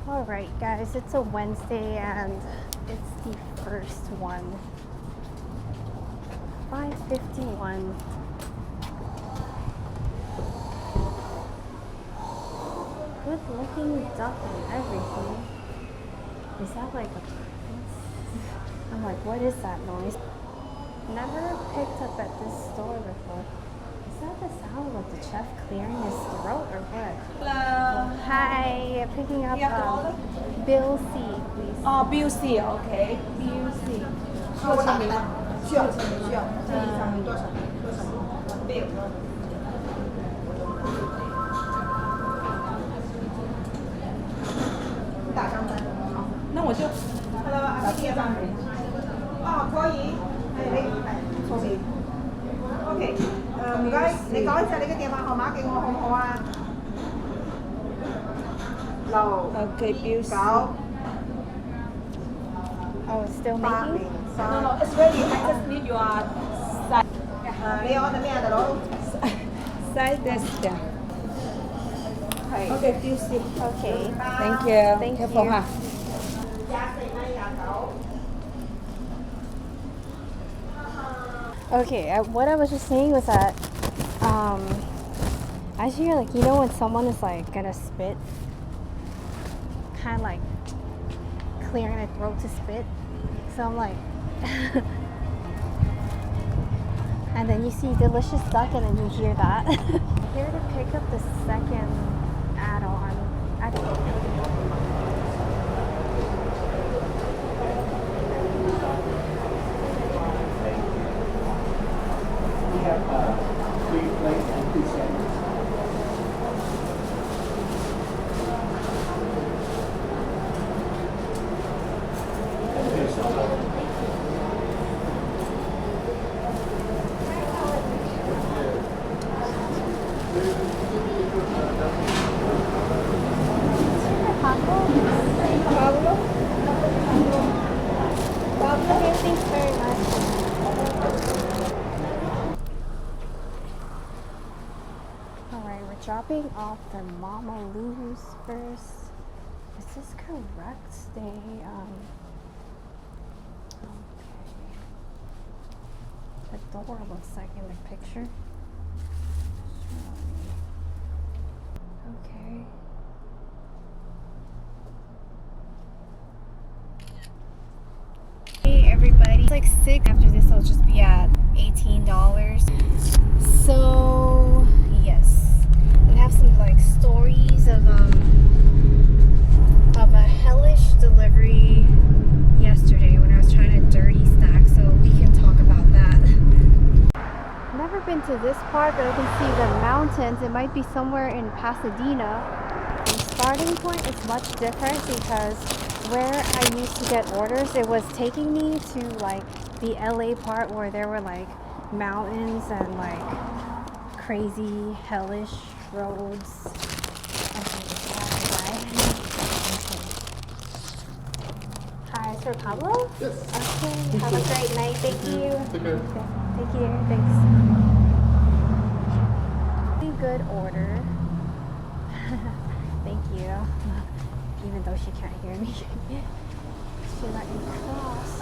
Alright guys, it's a Wednesday and it's the first one. 5:51. Good looking duck and everything. Is that like a prince? I'm like, what is that noise? Never picked up at this store before. Is that the sound of the chef clearing his throat or what? Hello. Hi, picking up Bill C, please. Oh, Bill C, okay. Bill C. 需要签名吗？需要签名，需要。这一张多少？Bill。打张单。好，那我就。Hello， 打第二张。哦，可以。聰明。OK， 唔該，你講一隻你嘅電話號碼俾我好唔好啊？6 Bill C。Oh, it's still making? No, it's ready. I just need your size. 你有我哋咩啊，大佬 ？Size this. Okay, Bill C. Okay. Thank you. Thank Careful, you. huh? Okay, what I was just saying was that I hear, like, you know when someone is like gonna spit, kind of like clearing their throat to spit. So I'm like, and then you see delicious duck and then you hear that. Here to pick up the second add-on. We have 3 plates and 2 sandwiches. Okay, thanks very much. Alright, we're dropping off the Mama Lou's first. Is this correct? Okay. The door looks like in the picture. Okay. Hey everybody, it's like 6. After this I'll just be at $18. So yes, we have some like stories of a hellish delivery yesterday when I was trying to dirty stack, so we can talk about that. Never been to this part, but I can see the mountains. It might be somewhere in Pasadena. The starting point is much different because where I used to get orders, it was taking me to like the LA part where there were like mountains and like crazy hellish roads. Hi, Sir Pablo? Yes. Okay, have a great night. Thank you. Take care. Thank you. Thanks. Pretty good order. Thank you. Even though she can't hear me. She let me cross.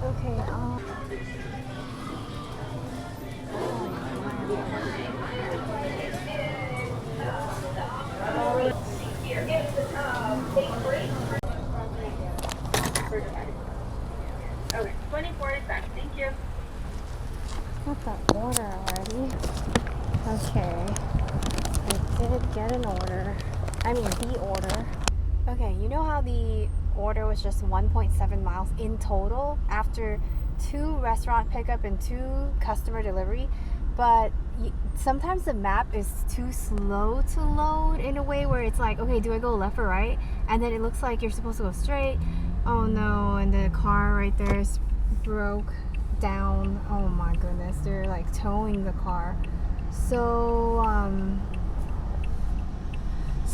Okay, Okay, 24 is back. Thank you. got the order already. Okay. I did get an order. I mean, the order. Okay, you know how the order was just 1.7 miles in total after 2 restaurant pickup and 2 customer delivery? But sometimes the map is too slow to load in a way where it's like, okay, do I go left or right? And then it looks like you're supposed to go straight. Oh no, and the car right there is broke down. Oh my goodness, they're like towing the car.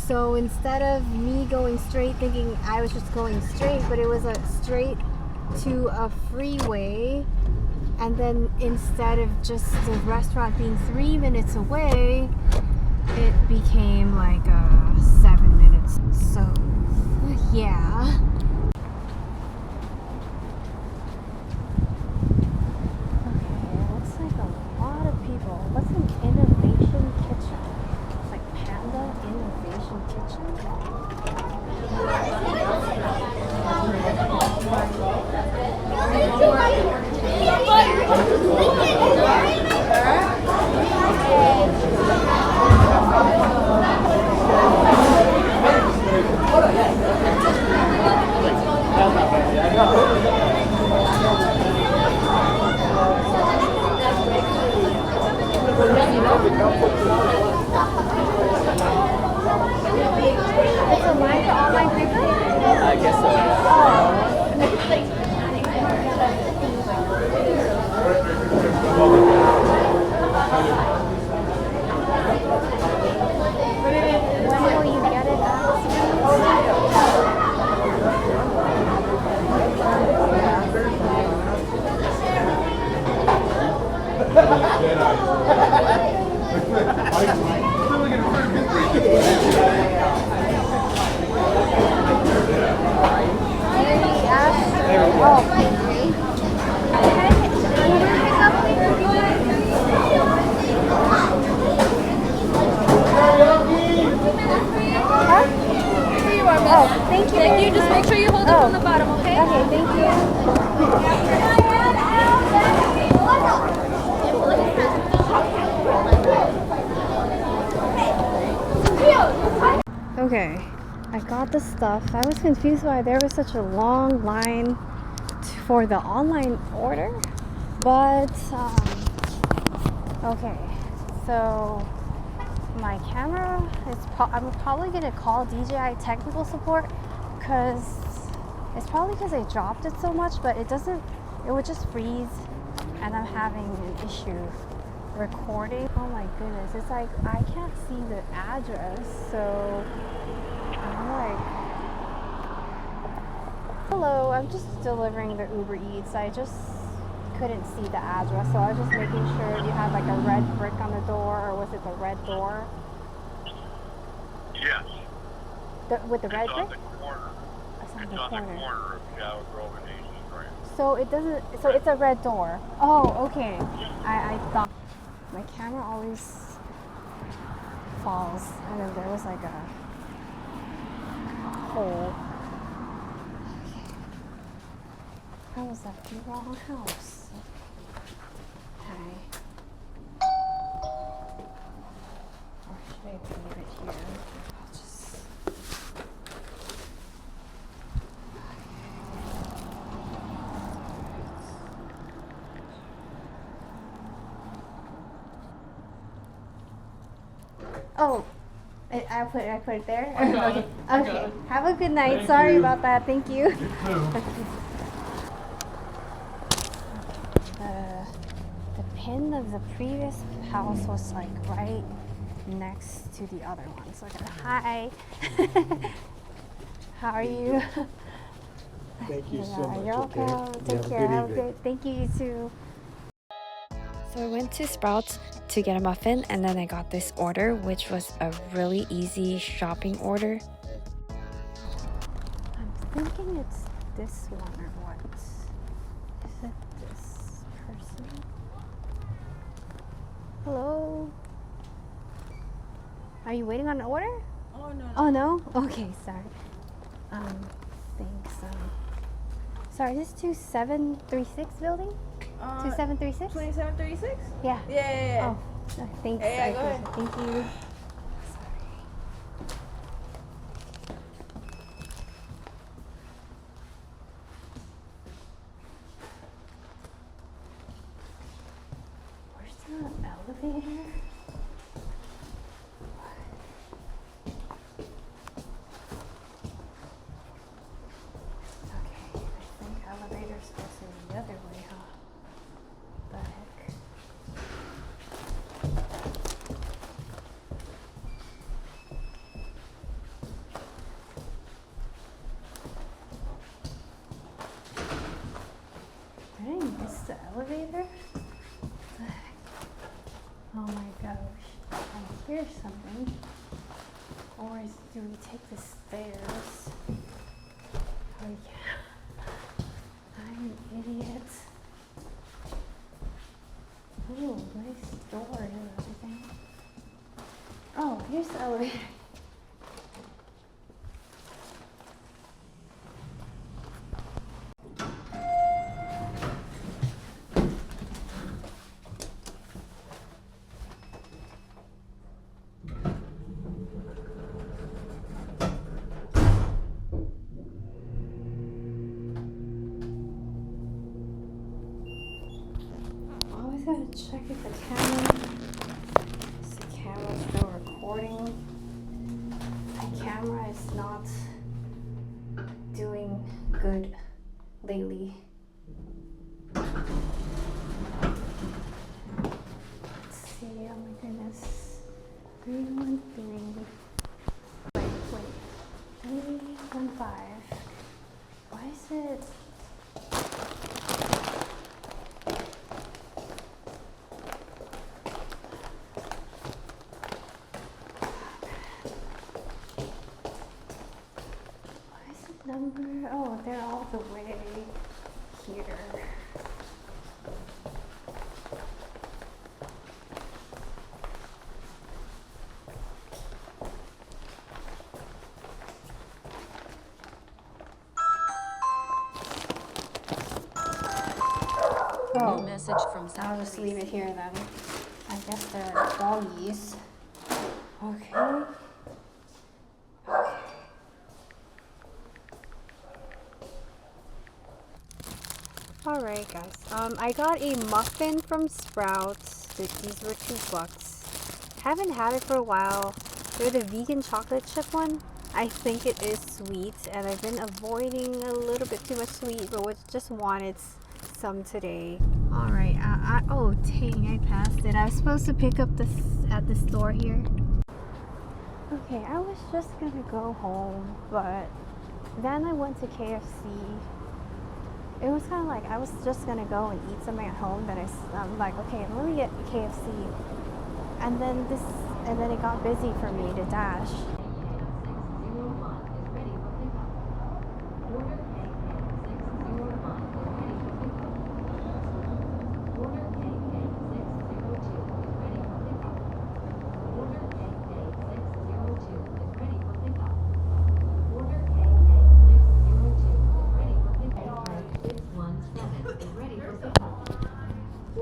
So instead of me going straight thinking I was just going straight, but it was a straight to a freeway, and then instead of just the restaurant being 3 minutes away, it became like 7 minutes. So It's a line for online pickup? I guess so. When will you get it Oh, thank you. Thank you. Just make sure you hold it from the bottom, okay? Okay, thank you. Okay, I got the stuff. I was confused why there was such a long line for the online order, but okay. So my camera is I'm probably gonna call DJI technical support because it's probably because I dropped it so much, but it would just freeze and I'm having an issue recording. Oh my goodness, it's like I can't see the address, so I'm like, hello, I'm just delivering the Uber Eats. I just couldn't see the address, so I was just making sure you had like a red brick on the door, or was it the red door? Yes. With the red It's brick? on the corner. It's on It's the on corner. the corner of Shallow Grove and Asian Grant. So it doesn't, so it's a red door. Oh, okay. I thought my camera always falls, and then there was like a hole. Okay. I was at the wrong house. Okay. Or should I leave it here? I'll just. Oh, I put it there. Okay. Okay. Have a good night. Sorry about that. Thank you. The pin of the previous house was like right next to the other one. So hi. How are you? Thank you so much. You're okay? welcome. You Take have a care. good Have a evening. good. Thank you. You too. So I went to Sprouts to get a muffin and then I got this order, which was a really easy shopping order. I'm thinking it's this one or what? Is it this person? Hello? Are you waiting on an order? Oh, no. Oh no? Okay, sorry. Thanks. Sorry, this is 2736 building? 2736? 2736? Yeah. Yeah. Oh, thanks. Yeah, go ahead. Thank you. Where's the elevator? Okay, I think elevator's supposed to be the other way, huh? The heck? Did I miss the elevator? The heck? Oh my gosh. I hear something. Or do we take the stairs? Oh yeah. I'm an idiot. Ooh, nice door and everything. Oh, here's the elevator. gotta check if the camera's still recording. My camera is not doing good lately. Let's see, oh my goodness. 313. Wait. 315. Why is it? Number, oh, they're all the way here. Oh, Message from I'll just leave it here then. I guess they're doggies. Okay. Alright guys, I got a muffin from Sprouts. These were $2. Haven't had it for a while. They're the vegan chocolate chip one. I think it is sweet and I've been avoiding a little bit too much sweet, but just wanted some today. Alright, oh dang, I passed it. I was supposed to pick up this at the store here. Okay, I was just gonna go home, but then I went to KFC. It was kind of like I was just gonna go and eat something at home. Then I'm like, okay, let me get KFC, and then it got busy for me to dash.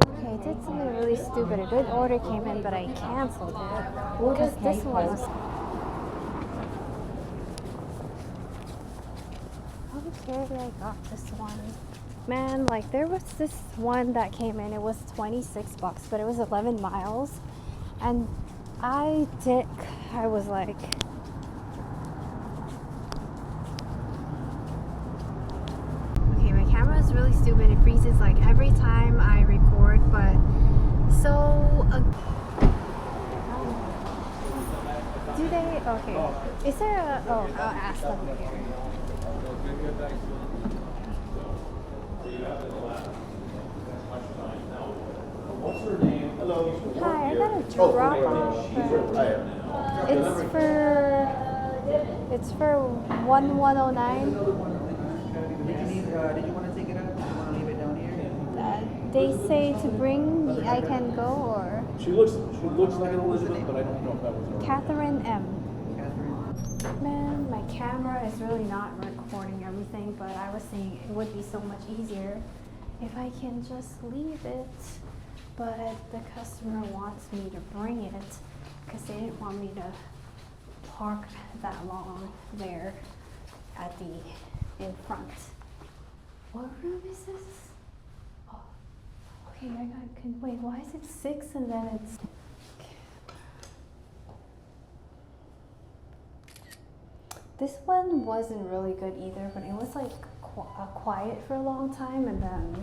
Okay, I did something really stupid. A good order came in, but I canceled it because this one was. Okay, I got this one. Man, like there was this one that came in. It was $26, but it was 11 miles, and I was like. Is really stupid. It freezes like every time I record, but so do they? Okay, is there a, oh, I'll ask them here. What's her name? Hello. Hi, I got a drop off. It's for 1109. Did you want to take it out? Do you want to leave it down here? They say to bring, I can go, or She looks like an Elizabeth, but I don't know if that was her. Catherine M. Catherine. Man, my camera is really not recording everything, but I was saying it would be so much easier if I can just leave it. But the customer wants me to bring it because they didn't want me to park that long there at in front. What room is this? Oh, okay, wait, why is it 6 and then it's... This one wasn't really good either, but it was like quiet for a long time, and then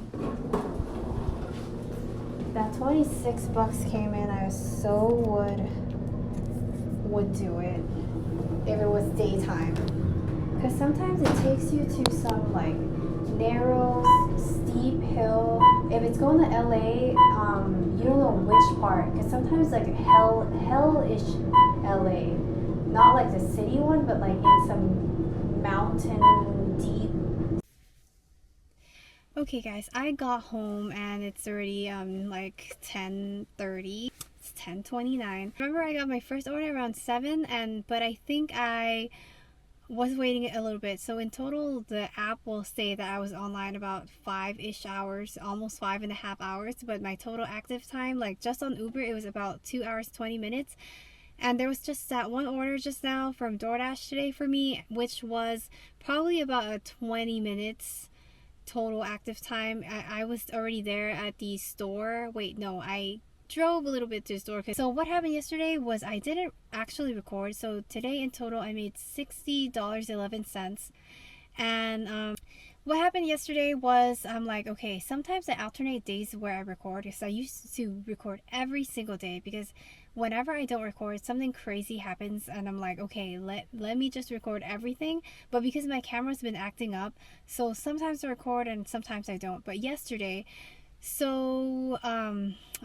that $26 came in. I so would do it if it was daytime. Because sometimes it takes you to some like narrow, steep hill. If it's going to LA, you don't know which part. Because sometimes like hell-ish LA, not like the city one, but like in some mountain deep. Okay, guys, I got home and it's already like 10:30. It's 10:29. Remember, I got my first order around 7, but I think I was waiting a little bit, so in total the app will say that I was online about 5-ish hours, almost 5.5 hours, but my total active time, like just on Uber, it was about 2 hours 20 minutes. And there was just that one order just now from DoorDash today for me, which was probably about 20 minutes total active time. I was already there at the store. Wait, no, I drove a little bit to the store. So what happened yesterday was I didn't actually record. So today in total I made $60.11. And what happened yesterday was I'm like, okay, sometimes I alternate days where I record, because I used to record every single day, because whenever I don't record, something crazy happens and I'm like, okay, let me just record everything. But because my camera's been acting up, so sometimes I record and sometimes I don't. But yesterday, so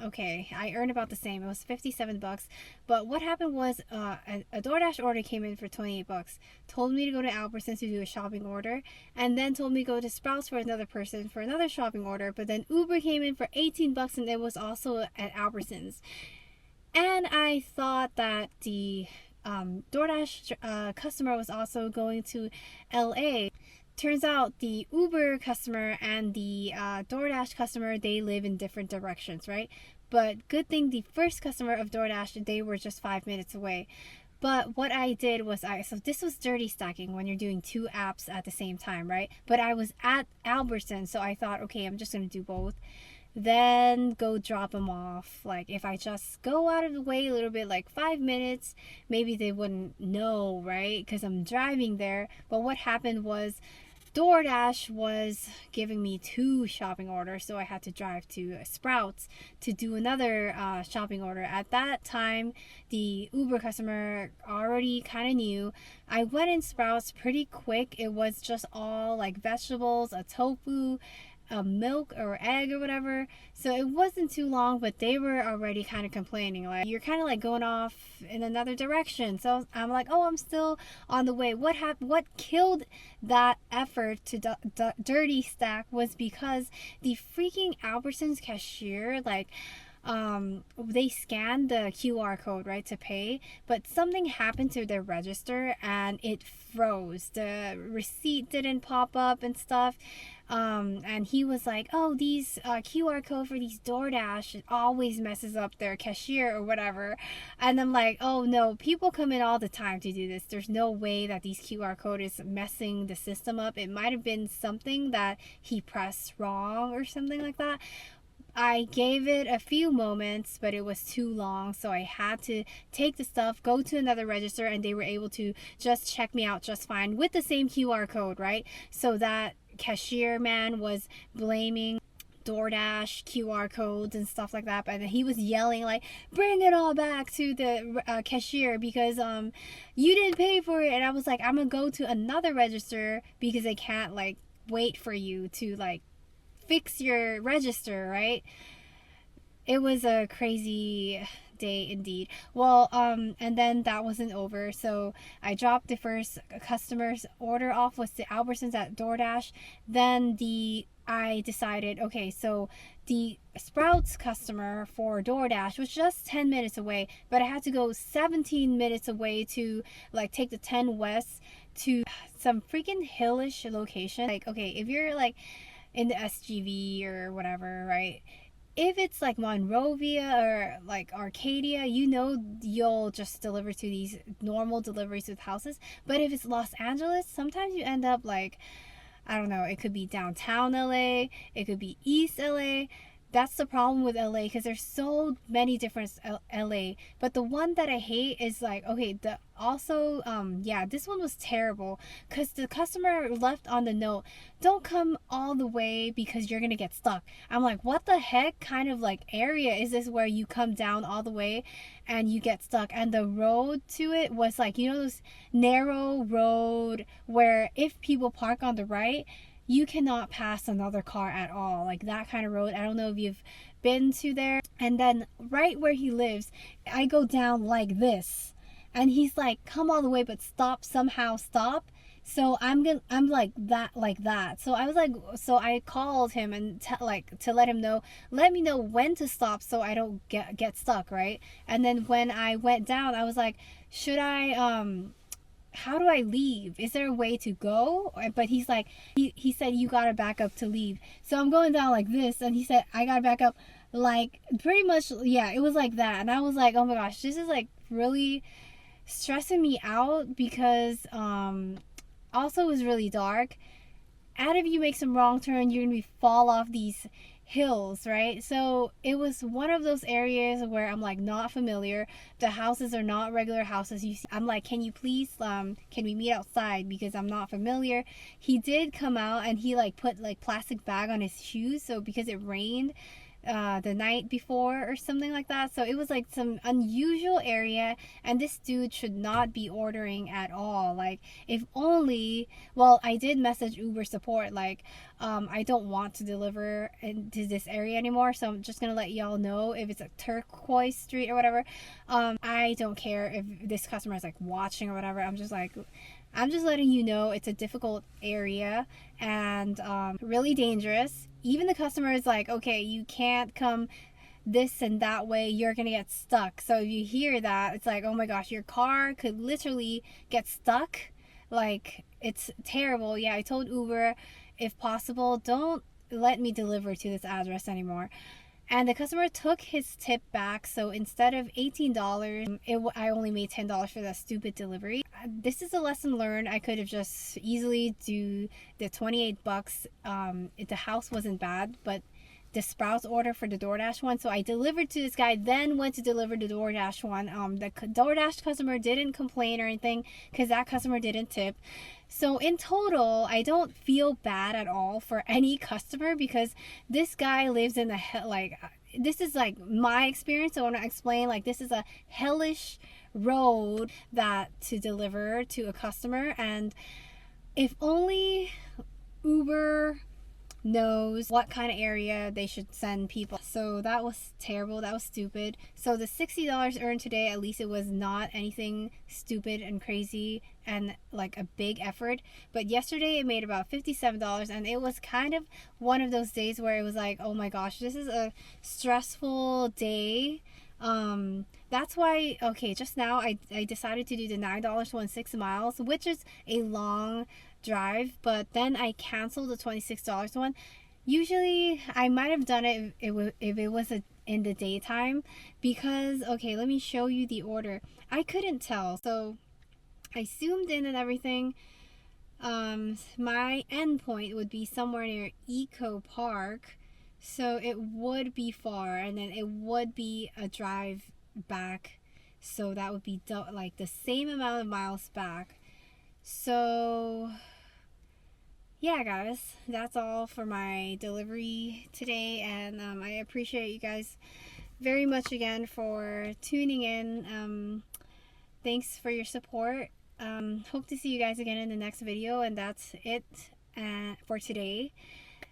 okay, I earned about the same. It was $57. But what happened was a DoorDash order came in for $28. Told me to go to Albertsons to do a shopping order, and then told me to go to Sprouts for another person for another shopping order. But then Uber came in for $18, and it was also at Albertsons. And I thought that the DoorDash customer was also going to LA. Turns out the Uber customer and the DoorDash customer, they live in different directions, right? But good thing the first customer of DoorDash, they were just 5 minutes away. But what I did was so this was dirty stacking when you're doing two apps at the same time, right? But I was at Albertsons, so I thought, okay, I'm just going to do both. Then go drop them off. Like, if I just go out of the way a little bit, like 5 minutes, maybe they wouldn't know, right? Because I'm driving there. But what happened was DoorDash was giving me 2 shopping orders, so I had to drive to Sprouts to do another shopping order. At that time, the Uber customer already kind of knew. I went in Sprouts pretty quick. It was just all like vegetables, a tofu, a milk or egg or whatever, so it wasn't too long, but they were already kind of complaining, like, you're kind of like going off in another direction. So I'm like, oh, I'm still on the way. What killed that effort to dirty stack was because the freaking Albertsons cashier, like, they scanned the QR code, right, to pay, but something happened to their register and it froze. The receipt didn't pop up and stuff. And he was like, oh, these QR code for these DoorDash, it always messes up their cashier or whatever. And I'm like, oh no, people come in all the time to do this. There's no way that these QR code is messing the system up. It might have been something that he pressed wrong or something like that. I gave it a few moments, but it was too long, so I had to take the stuff, go to another register, and they were able to just check me out just fine with the same QR code, right? So that cashier man was blaming DoorDash QR codes and stuff like that, and he was yelling like, bring it all back to the cashier because you didn't pay for it. And I was like, I'm gonna go to another register because I can't like wait for you to like fix your register, right? It was a crazy day indeed. Well, and then that wasn't over, so I dropped the first customer's order off with the Albertsons at DoorDash. Then I decided, okay, so the Sprouts customer for DoorDash was just 10 minutes away, but I had to go 17 minutes away to like take the 10 west to some freaking hillish location. Like, okay, if you're like in the SGV or whatever, right? If it's like Monrovia or like Arcadia, you know, you'll just deliver to these normal deliveries with houses. But if it's Los Angeles, sometimes you end up like, I don't know, it could be downtown LA, it could be East LA. That's the problem with LA, because there's so many different LA. But the one that I hate is like, okay, yeah, this one was terrible because the customer left on the note, don't come all the way because you're gonna get stuck. I'm like, what the heck kind of like area is this where you come down all the way and you get stuck? And the road to it was like, you know, this narrow road where if people park on the right, you cannot pass another car at all. Like that kind of road. I don't know if you've been to there. And then right where he lives, I go down like this. And he's like, come all the way, but somehow stop. So I'm like that. So I was like, so I called him and to let him know, let me know when to stop so I don't get stuck, right? And then when I went down, I was like, should I, how do I leave? Is there a way to go? But he's like, he said, you gotta back up to leave. So I'm going down like this, and he said, I gotta back up, like pretty much, yeah, it was like that. And I was like, oh my gosh, this is like really stressing me out because also it was really dark. and if you make some wrong turn, you're gonna fall off these hills, right? So it was one of those areas where I'm like not familiar. The houses are not regular houses you see. I'm like, can you please can we meet outside, because I'm not familiar. He did come out and he like put like plastic bag on his shoes, so because it rained the night before or something like that. So it was like some unusual area, and this dude should not be ordering at all. Like, if only, well, I did message Uber support like, I don't want to deliver into this area anymore, so I'm just gonna let y'all know if it's a turquoise street or whatever. I don't care if this customer is like watching or whatever. I'm just letting you know it's a difficult area and really dangerous. Even the customer is like, okay, you can't come this and that way, you're gonna get stuck. So if you hear that, it's like, oh my gosh, your car could literally get stuck. Like, it's terrible. Yeah, I told Uber, if possible, don't let me deliver to this address anymore. And the customer took his tip back, so instead of $18, I only made $10 for that stupid delivery. This is a lesson learned. I could have just easily do the $28. The house wasn't bad, but the Sprouts order for the DoorDash one, so I delivered to this guy, then went to deliver the DoorDash one. The DoorDash customer didn't complain or anything because that customer didn't tip. So in total, I don't feel bad at all for any customer, because this guy lives in this is like my experience. I want to explain, like, this is a hellish road that to deliver to a customer, and if only Uber knows what kind of area they should send people. So that was terrible. That was stupid. So the $60 earned today, at least it was not anything stupid and crazy and like a big effort. But yesterday it made about $57, and it was kind of one of those days where it was like, oh my gosh, this is a stressful day. That's why, okay, just now I decided to do the $9 one 6 miles, which is a long drive, but then I canceled the $26 one. Usually I might have done it if it was in the daytime, because, okay, let me show you the order. I couldn't tell, so I zoomed in and everything. My endpoint would be somewhere near Eco Park, so it would be far, and then it would be a drive back, so that would be like the same amount of miles back. So yeah, guys, that's all for my delivery today, and I appreciate you guys very much again for tuning in. Thanks for your support. Hope to see you guys again in the next video, and that's it for today.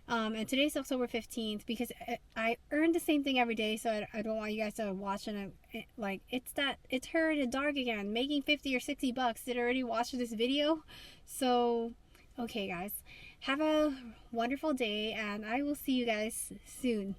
And today's October 15th, because I earn the same thing every day, so I don't want you guys to watch and like, it's her in the dark again, making 50 or 60 bucks. Did already watch this video? So okay, guys, have a wonderful day, and I will see you guys soon.